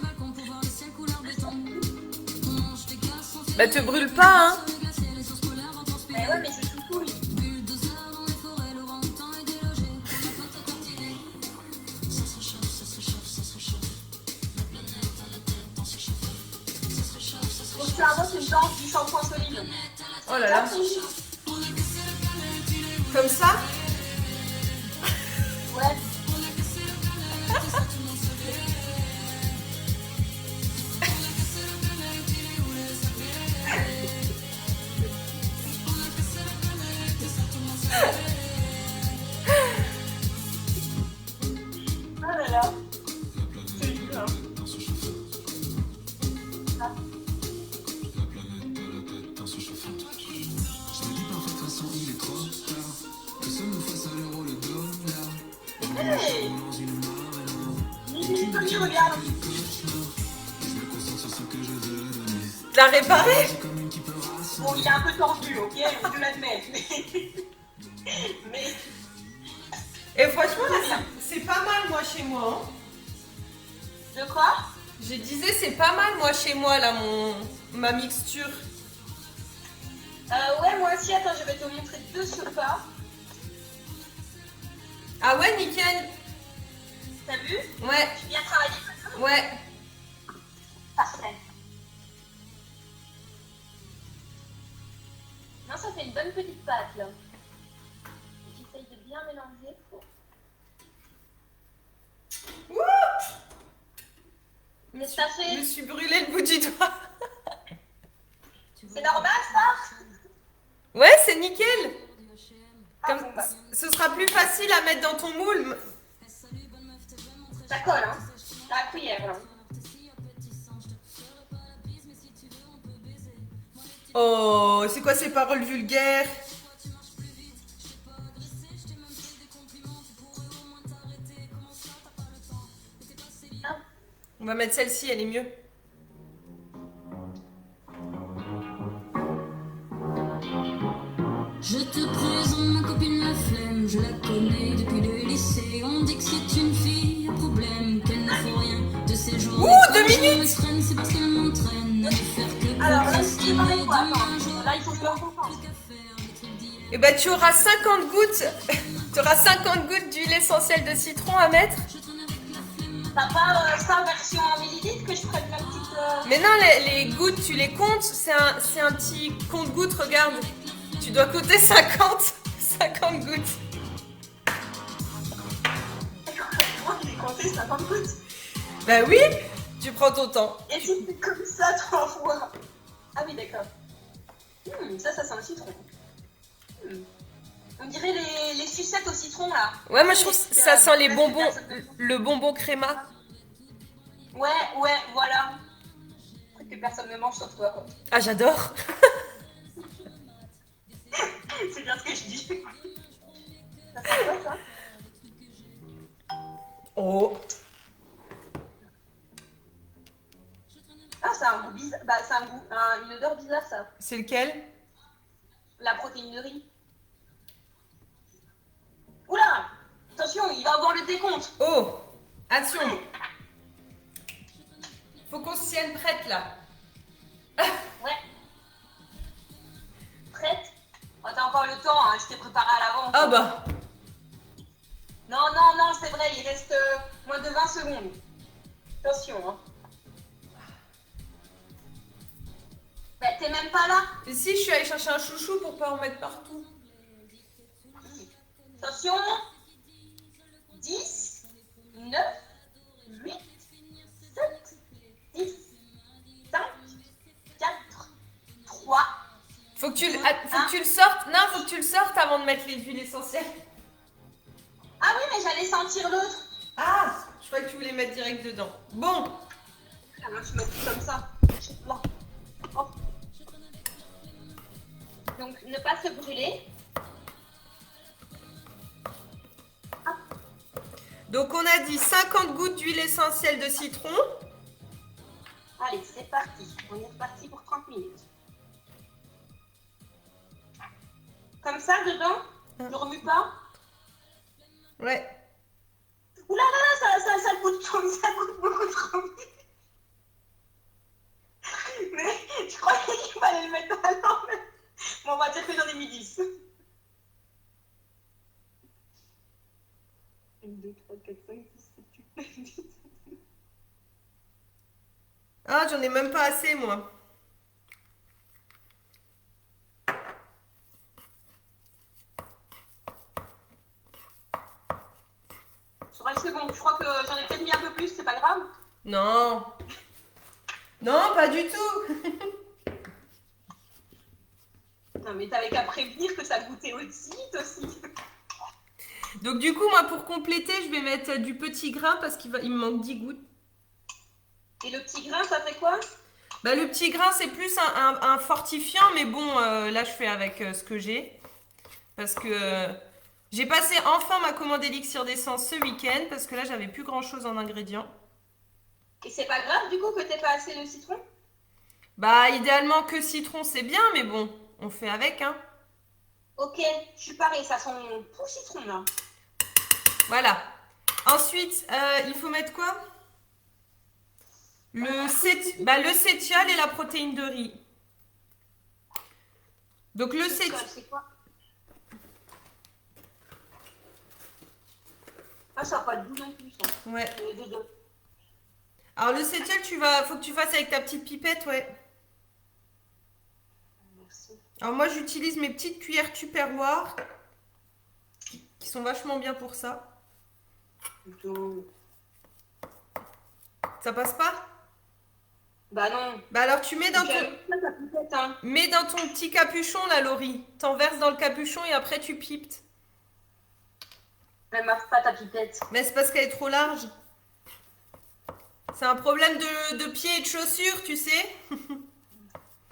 Bah te brûle pas, hein. Mais ouais, mais je suis cool. Donc, tu inventes une danse du shampoing solide. Oh là là. Comme ça? Ouais. Oh là là. C'est nul, hein. Ah. Hey, Lily, Tony, regarde. La réparer? Bon, il est un peu tordu, ok, je l'admets. Mais Et franchement, là, c'est pas mal, moi, chez moi, hein. de quoi? Je disais, c'est pas mal, moi, chez moi, là, ma mixture. Ouais, moi aussi, attends, je vais te montrer de ce pas. Ah ouais, nickel. T'as vu? Ouais, J'ai bien travaillé. ouais. Parfait. Non, ça fait une bonne petite pâte, là. J'essaye de bien mélanger pour... Qu'est-ce que ça Je me fait? suis brûlé le bout du doigt. C'est normal, ça? Ouais, c'est nickel. Ah, Comme, bon, bah, ce sera plus facile à mettre dans ton moule. ça colle, hein. T'as la cuillère, là. Oh, c'est quoi ces paroles vulgaires? Ah, On va mettre celle-ci, elle est mieux. Je te présente ma copine la flemme, je la connais depuis le lycée. On dit que c'est une fille à problème, qu'elle ne faut rien de ses journées. Ouh, 2 Quand je minutes. me traîne, c'est parce qu'elle m'entraîne à ne faire que Alors là, je procrastiner. préparais quoi? Demain, Attends. j'aurai Là, il faut que je me reconcentre. plus qu'à faire des trucs d'hier. Et bah tu auras 50 gouttes. Tu auras 50 gouttes d'huile essentielle de citron à mettre. Je traîne avec la flemme. T'as pas ça version en millilitres que je prenne la petite. Mais non, les gouttes, tu les comptes. C'est un petit compte-gouttes, regarde. Tu dois compter 50. 50 gouttes. Moi, j'ai compté 50 gouttes. Bah oui, tu prends ton temps. Et tu fais comme ça 3 fois. Ah oui, d'accord. Ça sent le citron. On dirait les sucettes au citron là. Ouais, moi je trouve que ça sent les bonbons, le bonbon créma. Ouais, voilà. Truc que personne ne mange sauf toi, quoi. Ah, j'adore. C'est bien ce que je dis. Ça sent quoi, ça? Oh. Ah, c'est un goût bizarre. Bah, c'est un goût, une odeur bizarre, ça. C'est lequel? La protéine de riz. Oula! Attention, il va avoir le décompte. Oh. Attention. Faut qu'on se tienne prête là. Ouais. Prête? Oh, t'as encore le temps, hein. Je t'ai préparé à l'avance. Ah bah. Non, c'est vrai, il reste moins de 20 secondes. Attention, hein. Bah, t'es même pas là. Et si je suis allée chercher un chouchou pour pas en mettre partout. Attention. 10, 9, 8, 7, 6, 5, 4, 3. Faut que tu le sortes. Non, faut que tu le sortes avant de mettre les huiles essentielles. Ah oui, mais j'allais sentir l'autre. Ah, je crois que tu voulais mettre direct dedans. Bon. Ah, moi, je mets tout comme ça. Là. Hop. Donc, ne pas se brûler. Donc on a dit 50 gouttes d'huile essentielle de citron. Allez, c'est parti. On est reparti pour 30 minutes. Comme ça, dedans, je remue pas. Ouais. Ouh là là, ça goûte beaucoup trop. Mais je croyais qu'il fallait le mettre à l'envers. Bon, on va dire que j'en ai mis 10. 1, 2, 3, 4, 5, 6, 7, 8, 9, 10. Ah, j'en ai même pas assez moi. Ouais, c'est bon, je crois que j'en ai peut-être mis un peu plus, c'est pas grave. Non. Non, pas du tout. Non, mais t'avais qu'à prévenir que ça goûtait aussi. Donc du coup, moi pour compléter, je vais mettre du petit grain parce il me manque 10 gouttes. Et le petit grain, ça fait quoi? Bah, le petit grain, c'est plus un fortifiant, mais bon, là je fais avec ce que j'ai. Parce que j'ai passé enfin ma commande élixir d'essence ce week-end parce que là j'avais plus grand chose en ingrédients. Et c'est pas grave du coup que t'aies pas assez de citron? Bah, idéalement que citron, c'est bien, mais bon, on fait avec, hein. Ok, je suis pareil, ça sent tout citron là. Voilà. Ensuite, il faut mettre quoi? Le cétial et la protéine de riz. Donc le cétial. C'est quoi? Ah, ça n'a pas de goût non plus, ça. Ouais. Les deux. Alors le cétial, faut que tu fasses avec ta petite pipette, ouais. Merci. Alors moi, j'utilise mes petites cuillères tupperware qui sont vachement bien pour ça. Plutôt... Ça passe pas? Bah non. Bah alors tu mets dans ton... Mets dans ton petit capuchon là, Laurie. T'en verses dans le capuchon et après tu pipes. Elle marche pas ta pipette. Mais c'est parce qu'elle est trop large. C'est un problème de pied et de chaussures, tu sais.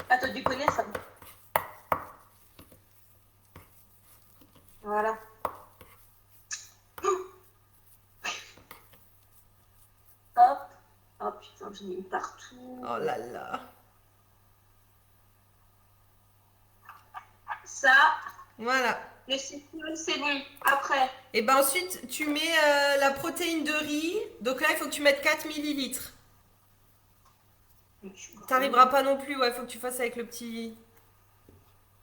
Ah, toi, tu connais ça. Voilà. Hop. Oh putain, j'en ai mis partout. Oh là là. Ça. Voilà. Le céréales, c'est bon. Après, Et ben ensuite, tu mets la protéine de riz. Donc là, il faut que tu mettes 4 millilitres. T'arriveras pas non plus, ouais, faut que tu fasses avec le petit...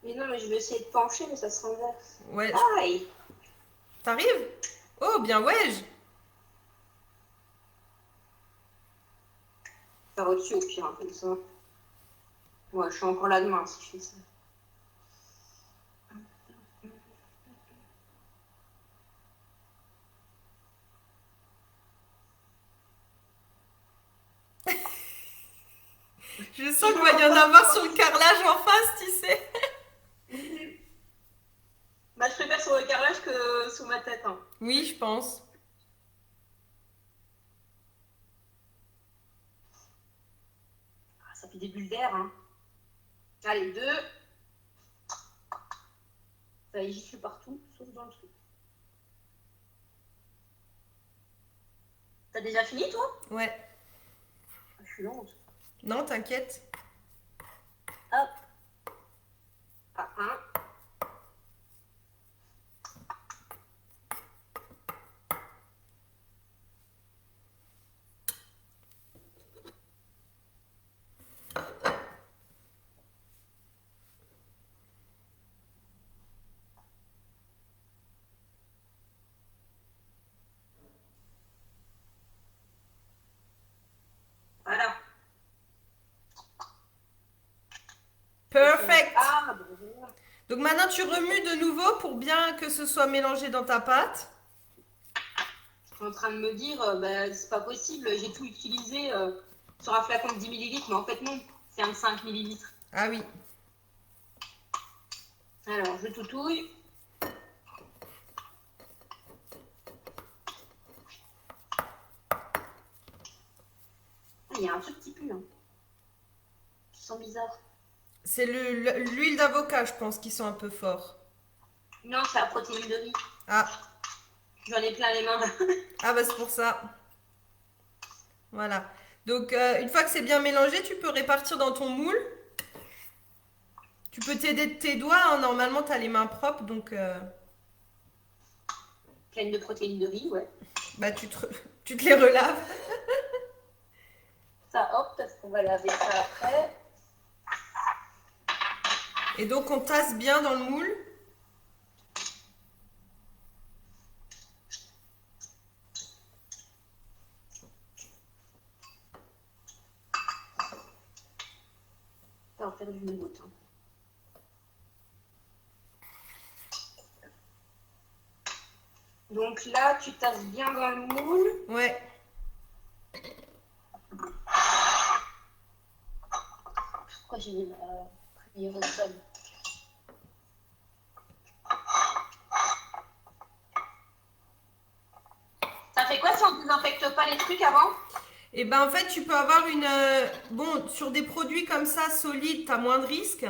Mais non, mais je vais essayer de pencher, mais ça se renverse. Ouais, Aïe! t'arrives? Oh, bien ouais. Faire au-dessus au pire, comme ça. Ouais, je suis encore là demain si je fais ça. Je sens qu'il va y en avoir sur le carrelage en face, tu sais. Bah, je préfère sur le carrelage que sous ma tête. Hein. Oui, je pense. Ah, ça fait des bulles d'air. Hein. Allez, 2. Ça y gifle partout, sauf dans le truc. T'as déjà fini, toi? Ouais. Ah, je suis lente. Non, t'inquiète. Hop. Ah, 1. Voilà. Perfect. Ah, bon, voilà. Donc maintenant, tu remues de nouveau pour bien que ce soit mélangé dans ta pâte. Je suis en train de me dire, bah, c'est pas possible, j'ai tout utilisé sur un flacon de 10 millilitres, mais en fait non, c'est un de 5 millilitres. Ah oui. Alors, je toutouille. Ah, il y a un truc qui pue, hein. Qui sent bizarre. C'est l'huile d'avocat, je pense, qui sont un peu forts. Non, c'est la protéine de riz. Ah, J'en ai plein les mains. ah bah c'est pour ça. Voilà. Donc, une fois que c'est bien mélangé, tu peux répartir dans ton moule. Tu peux t'aider de tes doigts, hein. Normalement, tu as les mains propres, donc Pleine de protéines de riz, ouais. bah, tu te les relaves. Ça, hop, parce qu'on va laver ça après. Et donc, on tasse bien dans le moule. Ça va en faire du moumoute. Hein. Donc là, tu tasses bien dans le moule. Ouais. Pourquoi j'ai mis ma prière au sol? Ça fait quoi si on ne désinfecte pas les trucs avant? Et ben en fait, tu peux avoir une... bon, sur des produits comme ça, solides, tu as moins de risques.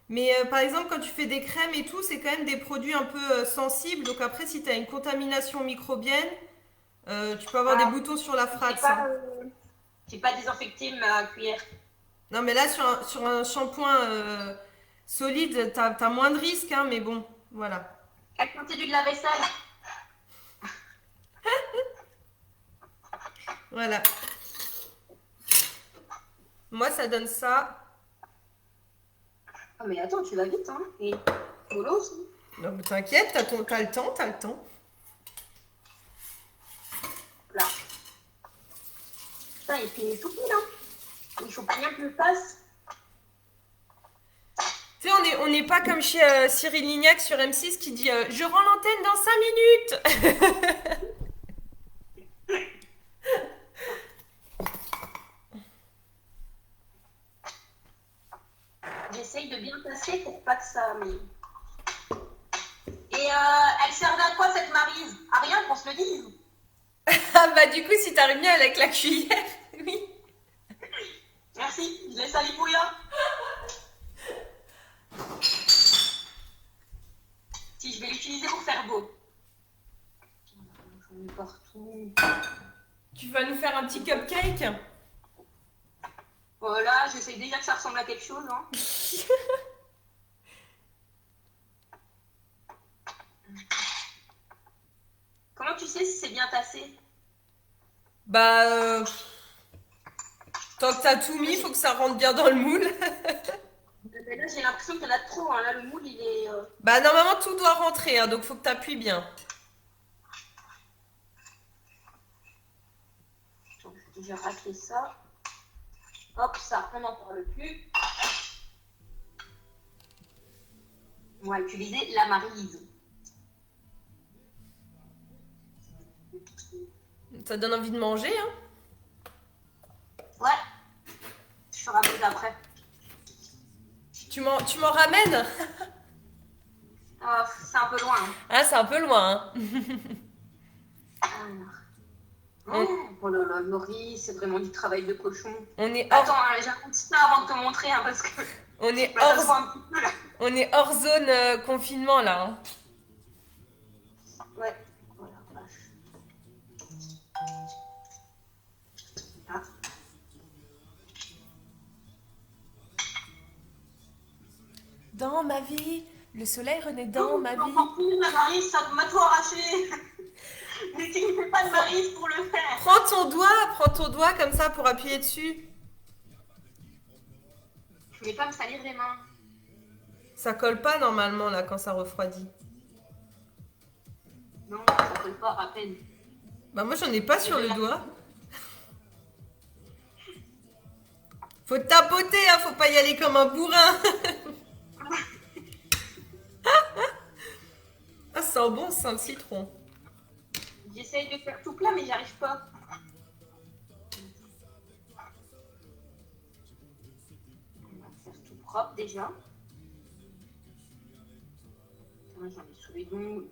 Mais par exemple, quand tu fais des crèmes et tout, c'est quand même des produits un peu sensibles. Donc après, si tu as une contamination microbienne, tu peux avoir des boutons sur la frappe. J'ai pas désinfecté ma cuillère. Non, mais là, sur un shampoing solide, tu as moins de risques, hein, mais bon, voilà. Elle continue de la vaisselle. Voilà. Moi, ça donne ça. Ah mais attends, tu vas vite, hein. Et mollo aussi. Non, mais t'inquiète, t'as le temps, t'as le temps. Là. Putain, et puis il est tout pile, hein. Il faut bien que je le fasse. Tu sais, on n'est pas comme chez Cyril Lignac sur M6 qui dit je rends l'antenne dans 5 minutes. J'essaye de bien passer pour pas que ça... Mais... Et elle servait à quoi cette Maryse? À rien qu'on se le dise. Ah bah du coup, si t'arrives bien avec la cuillère, oui. Merci, je laisse aller bouillant. Si, je vais l'utiliser pour faire beau. J'en ai partout. Tu vas nous faire un petit cupcake? Voilà, j'essaye déjà que ça ressemble à quelque chose. Hein. Comment tu sais si c'est bien tassé? Bah, tant que t'as tout mis, il faut que ça rentre bien dans le moule. Mais là, j'ai l'impression qu'il y en a trop. Hein. Là, le moule, il est. Bah, normalement, tout doit rentrer, hein, donc faut que t'appuies bien. Attends, je vais racler ça. Hop, ça, on n'en parle plus. On va utiliser la maryse. Ça donne envie de manger, hein. Ouais, je ferai un peu d'après. Tu m'en ramènes? C'est un peu loin. Hein. Ah, c'est un peu loin, hein. Alors. Oh là là, Maurice, c'est vraiment du travail de cochon. On est Attends, hors, hein, j'arrête ça avant de te montrer, hein, parce que on est bah, ça se hors, voit un petit peu là. on est hors zone confinement, là, hein. Ouais, voilà, vache. Ah. Dans ma vie, le soleil renaît dans ma vie. J'entends plus, la Maryse, ça m'a tout arraché. N'utilisez pas de Maryse pour le faire. Prends ton doigt comme ça pour appuyer dessus. Je voulais pas me salir les mains. Ça colle pas normalement là quand ça refroidit. Non, ça colle pas à peine. Bah moi j'en ai pas sur le doigt. Faut tapoter, hein, faut pas y aller comme un bourrin. Ah, ça sent bon, ça sent le citron. J'essaye de faire tout plat, mais j'y arrive pas. On va faire tout propre déjà. J'en ai sous les ongles.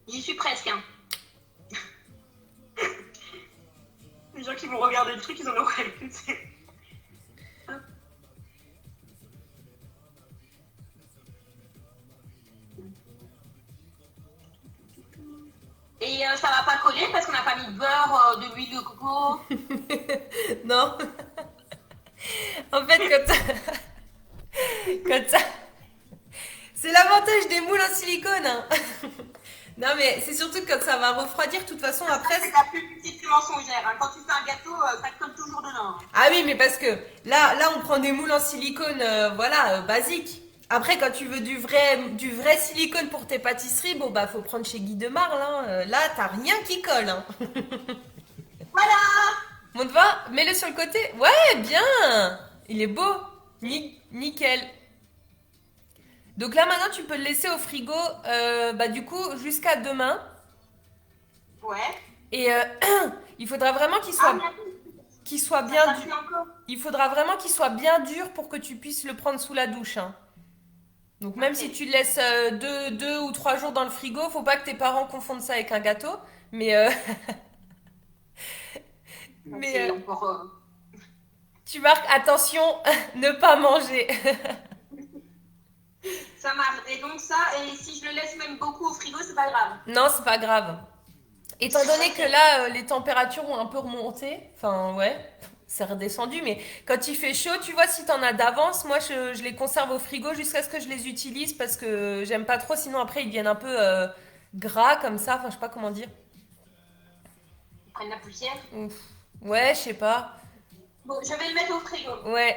J'y suis presque, hein. Les gens qui vont regarder le truc, ils en auraient plus. Et ça va pas coller parce qu'on n'a pas mis de beurre, de l'huile de coco. Non. En fait, quand ça... C'est l'avantage des moules en silicone, hein. Non, mais c'est surtout que quand ça va refroidir, de toute façon, après... C'est la publicité mensongère. Hein. Quand tu fais un gâteau, ça colle toujours dedans. Ah oui, mais parce que là on prend des moules en silicone, voilà, basiques. Après, quand tu veux du vrai silicone pour tes pâtisseries, bon bah faut prendre chez Guy de Marle, hein. Là, t'as rien qui colle, hein. Voilà. Mon doigt, mets-le sur le côté. Ouais, bien. Il est beau. Nickel. Donc là, maintenant, tu peux le laisser au frigo, bah du coup, jusqu'à demain. Ouais. Et il faudra vraiment qu'il soit bien Ça dur. fait encore. Il faudra vraiment qu'il soit bien dur pour que tu puisses le prendre sous la douche, hein. Donc même Ok. si tu le laisses 2 ou 3 jours dans le frigo, faut pas que tes parents confondent ça avec un gâteau. Mais, Donc, mais c'est encore. tu marques, attention, ne pas manger. Ça marche. Et donc ça, et si je le laisse même beaucoup au frigo, c'est pas grave. Non, c'est pas grave. Étant donné que là, les températures ont un peu remonté, enfin ouais, c'est redescendu, mais quand il fait chaud, tu vois, si t'en as d'avance, moi je les conserve au frigo jusqu'à ce que je les utilise parce que j'aime pas trop, sinon après ils deviennent un peu gras comme ça, enfin je sais pas comment dire. Ils prennent la poussière. Ouf. Ouais, je sais pas. Bon, je vais le mettre au frigo. Ouais.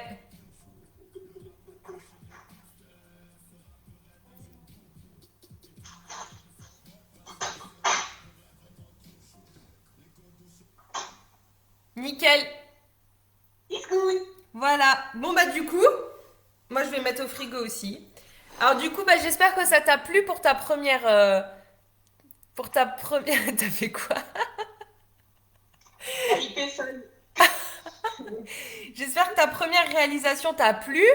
Nickel. Biscuit. Voilà. Bon bah du coup, moi je vais mettre au frigo aussi. Alors du coup, bah j'espère que ça t'a plu pour ta première... pour ta première... T'as fait quoi? Elle y seule. J'espère que ta première réalisation t'a plu.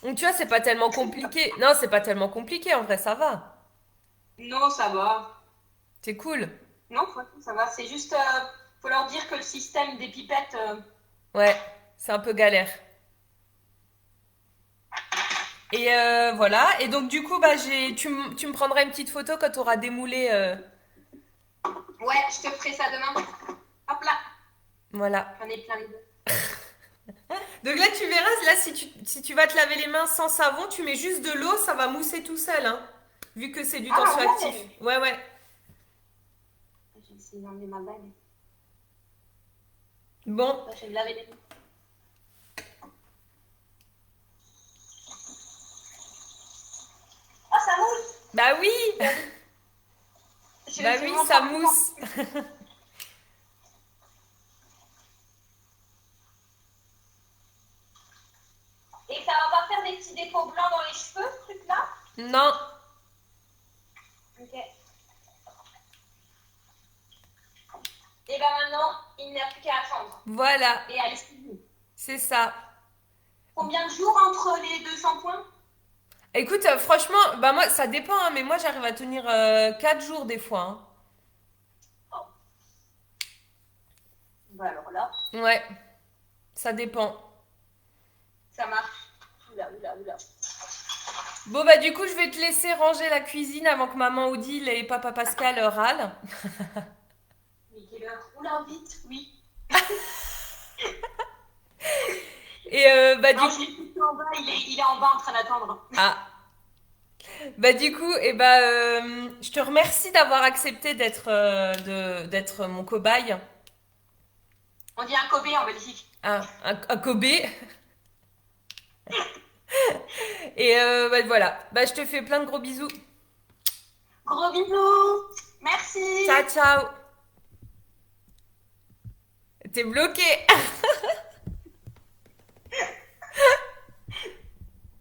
Donc tu vois, c'est pas tellement compliqué. Non, c'est pas tellement compliqué, en vrai, ça va. Non, ça va. C'est cool. Non, franchement, ça va. C'est juste, faut leur dire que le système des pipettes. Ouais, c'est un peu galère. Et voilà. Et donc du coup, bah tu me prendras une petite photo quand tu auras démoulé. Ouais, je te ferai ça demain. Hop là, Voilà. j'en ai plein les deux. Donc là, tu verras, là, si tu vas te laver les mains sans savon, tu mets juste de l'eau, ça va mousser tout seul, hein. Vu que c'est du Ah, tensioactif. ouais. Ouais, ouais. Je vais essayer d'enlever ma bague. Bon, Je vais me laver les mains. Ah, ça mousse. bah oui, Je bah fais oui, mon ça parfum. mousse. Et ça va pas faire des petits dépôts blancs dans les cheveux, ce truc-là? Non, Ok. Et ben maintenant, il n'y a plus qu'à attendre. voilà, Et à l'essuie. c'est ça. Combien de jours entre les deux shampoings? Écoute, franchement, bah moi, ça dépend, hein, mais moi, j'arrive à tenir 4 jours des fois, Bah alors là, hein. Ouais, ça dépend. ça marche. Oula, oula, oula. Bon, bah du coup, je vais te laisser ranger la cuisine avant que maman Odile et papa Pascal râlent. Mais quelle heure? Oula, vite, oui. Et bah du Non, coup... je l'ai poussé en bas, il est en bas en train d'attendre. Ah, bah du coup, et bah, je te remercie d'avoir accepté d'être mon cobaye. On dit un Kobe en Belgique. Un Kobe. Et bah, voilà. Bah, je te fais plein de gros bisous. Gros bisous. Merci. Ciao, ciao. T'es bloqué.